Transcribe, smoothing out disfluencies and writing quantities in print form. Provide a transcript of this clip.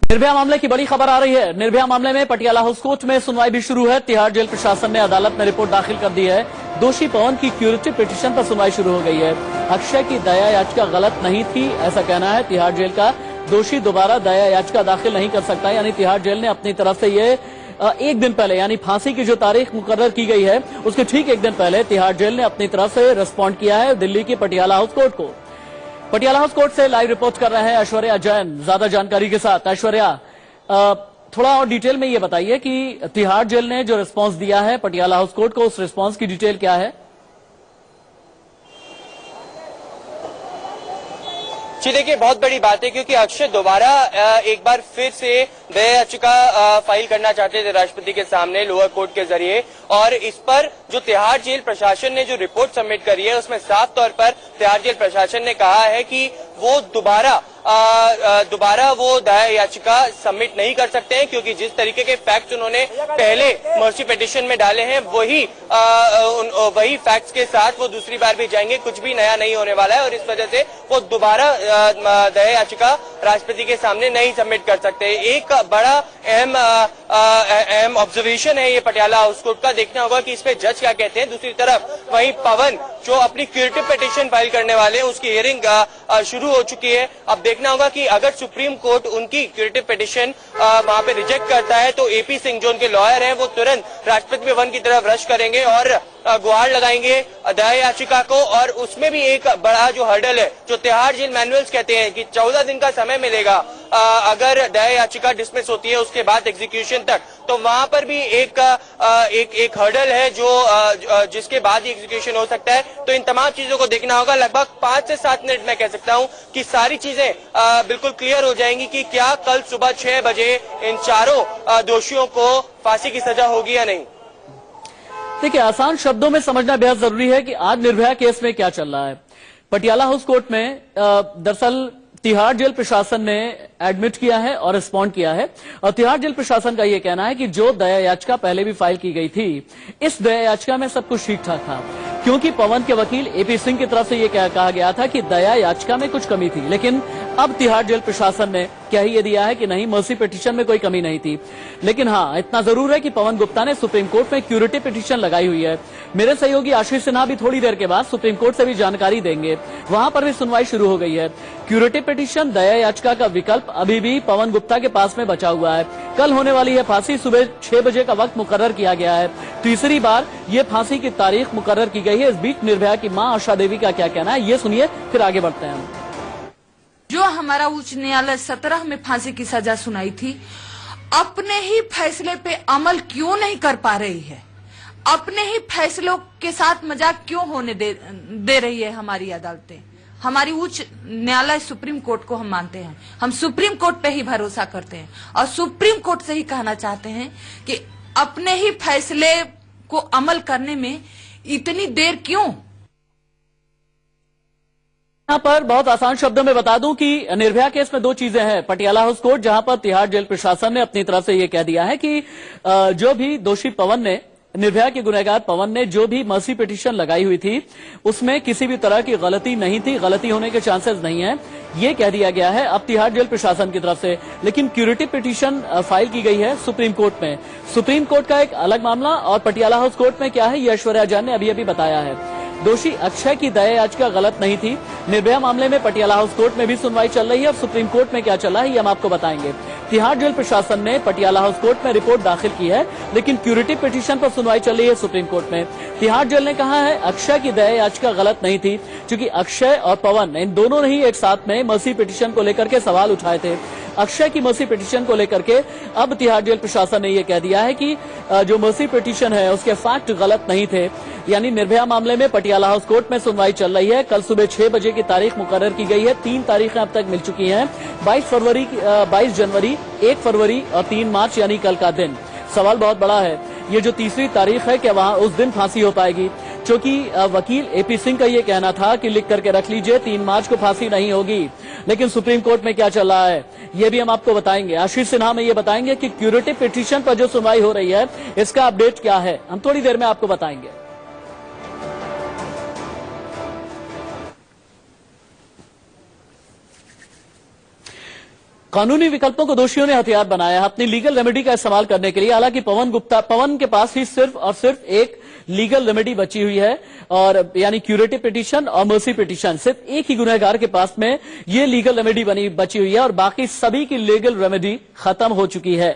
निर्भया मामले की बड़ी खबर आ रही है। निर्भया मामले में पटियाला हाउस कोर्ट में सुनवाई भी शुरू है। तिहाड़ जेल प्रशासन ने अदालत में रिपोर्ट दाखिल कर दी है। दोषी पवन की क्यूरेटिव पिटीशन पर सुनवाई शुरू हो गई है। अक्षय की दया याचिका गलत नहीं थी, ऐसा कहना है तिहाड़ जेल का। दोषी दोबारा दया याचिका दाखिल नहीं कर सकता, यानी तिहाड़ जेल ने अपनी तरफ से ये एक दिन पहले, यानी फांसी की जो तारीख मुकर्रर की गई है उसके ठीक एक दिन पहले तिहाड़ जेल ने अपनी तरफ से रिस्पॉन्ड किया है दिल्ली की पटियाला हाउस कोर्ट को। पटियाला हाउस कोर्ट से लाइव रिपोर्ट कर रहे हैं ऐश्वर्या जैन ज्यादा जानकारी के साथ। ऐश्वर्या, थोड़ा और डिटेल में ये बताइए कि तिहाड़ जेल ने जो रिस्पांस दिया है पटियाला हाउस कोर्ट को, उस रिस्पांस की डिटेल क्या है? जी देखिए, बहुत बड़ी बात है क्योंकि अक्षय दोबारा एक बार फिर से दया याचिका फाइल करना चाहते थे राष्ट्रपति के सामने लोअर कोर्ट के जरिए, और इस पर जो तिहाड़ जेल प्रशासन ने जो रिपोर्ट सबमिट करी है उसमें साफ तौर पर तिहाड़ जेल प्रशासन ने कहा है कि वो दोबारा वो दया याचिका सबमिट नहीं कर सकते हैं, क्योंकि जिस तरीके के फैक्ट्स उन्होंने पहले मर्सी पिटीशन में डाले हैं वही फैक्ट्स के साथ वो दूसरी बार भी जाएंगे। कुछ भी नया नहीं होने वाला है और इस वजह से वो दोबारा दया याचिका राष्ट्रपति के सामने नहीं सबमिट कर सकते। एक बड़ा अहम ऑब्जर्वेशन है ये पटियाला हाउस कोर्ट का। देखना होगा कि इस पे जज क्या कहते हैं। दूसरी तरफ वहीं पवन जो अपनी क्यूरेटिव पिटीशन फाइल करने वाले हैं उसकी हियरिंग शुरू हो चुकी है। अब देखना होगा कि अगर सुप्रीम कोर्ट उनकी क्यूरेटिव पिटीशन वहां पे रिजेक्ट करता है तो एपी सिंह जो उनके लॉयर हैं वो तुरंत राष्ट्रपति भवन की तरफ रश करेंगे और गुहार लगाएंगे दया याचिका को। और उसमें भी एक बड़ा जो हर्डल है, जो तिहाड़ जेल मैनुअल्स कहते हैं कि 14 दिन का समय मिलेगा अगर दया याचिका डिसमिस होती है उसके बाद एग्जीक्यूशन तक, तो वहां पर भी एक हर्डल है जो जिसके बाद ही एग्जीक्यूशन हो सकता है। तो इन तमाम चीजों को देखना होगा। लगभग 5 से 7 मिनट में कह सकता हूं कि सारी चीजें बिल्कुल क्लियर हो जाएंगी कि क्या कल सुबह 6 बजे इन चारों दोषियों को फांसी की सजा होगी या नहीं। देखिए, आसान शब्दों में समझना बेहद जरूरी है कि आज निर्भया केस में क्या चल रहा है। पटियाला हाउस कोर्ट में दरअसल तिहाड़ जेल प्रशासन ने एडमिट किया है और रिस्पॉन्ड किया है, और तिहाड़ जेल प्रशासन का यह कहना है कि जो दया याचिका पहले भी फाइल की गई थी, इस दया याचिका में सब कुछ ठीक ठाक था, क्योंकि पवन के वकील एपी सिंह की तरफ से यह कहा गया था कि दया याचिका में कुछ कमी थी। लेकिन अब तिहाड़ जेल प्रशासन ने क्या ही ये दिया है कि नहीं, मर्सी पिटीशन में कोई कमी नहीं थी। लेकिन हाँ, इतना जरूर है कि पवन गुप्ता ने सुप्रीम कोर्ट में क्यूरेटिव पिटीशन लगाई हुई है। मेरे सहयोगी आशीष सिन्हा भी थोड़ी देर के बाद सुप्रीम कोर्ट से भी जानकारी देंगे, वहां पर भी सुनवाई शुरू हो गई है। क्यूरेटिव पिटीशन दया याचिका का विकल्प अभी भी पवन गुप्ता के पास में बचा हुआ है। कल होने वाली है फांसी, सुबह 6 बजे का वक्त मुकर्रर किया गया है। तीसरी बार ये फांसी की तारीख मुकर्रर की गई है। इस बीच निर्भया की मां आशा देवी का क्या कहना है, ये सुनिए, फिर आगे बढ़ते हैं। जो हमारा उच्च न्यायालय 17 में फांसी की सजा सुनाई थी, अपने ही फैसले पे अमल क्यों नहीं कर पा रही है? अपने ही फैसलों के साथ मजाक क्यों होने दे रही है हमारी अदालतें? हमारी उच्च न्यायालय सुप्रीम कोर्ट को हम मानते हैं, हम सुप्रीम कोर्ट पे ही भरोसा करते हैं और सुप्रीम कोर्ट से ही कहना चाहते हैं कि अपने ही फैसले को अमल करने में इतनी देर क्यों? यहाँ पर बहुत आसान शब्दों में बता दूं कि निर्भया केस में 2 चीजें हैं। पटियाला हाउस कोर्ट, जहां पर तिहाड़ जेल प्रशासन ने अपनी तरफ से यह कह दिया है कि जो भी दोषी पवन ने, निर्भया के गुनहगार पवन ने जो भी मर्सी पिटीशन लगाई हुई थी उसमें किसी भी तरह की गलती नहीं थी, गलती होने के चांसेस नहीं है, ये कह दिया गया है अब तिहाड़ जेल प्रशासन की तरफ से। लेकिन क्यूरेटिव पिटीशन फाइल की गई है सुप्रीम कोर्ट में। सुप्रीम कोर्ट का एक अलग मामला और पटियाला हाउस कोर्ट में क्या है, ये ऐश्वर्या जैन ने अभी अभी बताया है। दोषी अक्षय की दया याचिका गलत नहीं थी। निर्भया मामले में पटियाला हाउस कोर्ट में भी सुनवाई चल रही है। अब सुप्रीम कोर्ट में क्या चल रहा है ये हम आपको बताएंगे। तिहाड़ जेल प्रशासन ने पटियाला हाउस कोर्ट में रिपोर्ट दाखिल की है, लेकिन क्यूरेटिव पिटीशन पर सुनवाई चल रही है सुप्रीम कोर्ट में। तिहाड़ जेल ने कहा है अक्षय की दया याचिका गलत नहीं थी, क्योंकि अक्षय और पवन इन दोनों ने ही एक साथ में मर्सी पिटीशन को लेकर के सवाल उठाए थे। अक्षय की मर्सी पिटीशन को लेकर के अब तिहाड़ जेल प्रशासन ने यह कह दिया है कि जो मर्सी पिटीशन है उसके फैक्ट गलत नहीं थे। यानी निर्भया मामले में पटियाला हाउस कोर्ट में सुनवाई चल रही है। कल सुबह 6 बजे की तारीख मुकर्रर की गई है। 3 तारीखें अब तक मिल चुकी हैं, 22 जनवरी, 1 फरवरी और 3 मार्च, यानी कल का दिन। सवाल बहुत बड़ा है, ये जो तीसरी तारीख है क्या वहां उस दिन फांसी हो पाएगी? क्योंकि वकील एपी सिंह का ये कहना था कि लिख करके रख लीजिए 3 मार्च को फांसी नहीं होगी। लेकिन सुप्रीम कोर्ट में क्या चल रहा है ये भी हम आपको बताएंगे। आशीष सिन्हा में ये बताएंगे कि क्यूरेटिव पिटीशन पर जो सुनवाई हो रही है इसका अपडेट क्या है, हम थोड़ी देर में आपको बताएंगे। कानूनी विकल्पों को दोषियों ने हथियार बनाया है अपनी लीगल रेमेडी का इस्तेमाल करने के लिए। हालांकि पवन के पास ही सिर्फ और सिर्फ एक लीगल रेमेडी बची हुई है, और यानी क्यूरेटिव पिटीशन और मर्सी पिटीशन। सिर्फ एक ही गुनहगार के पास में ये लीगल रेमेडी बची हुई है और बाकी सभी की लीगल रेमेडी खत्म हो चुकी है।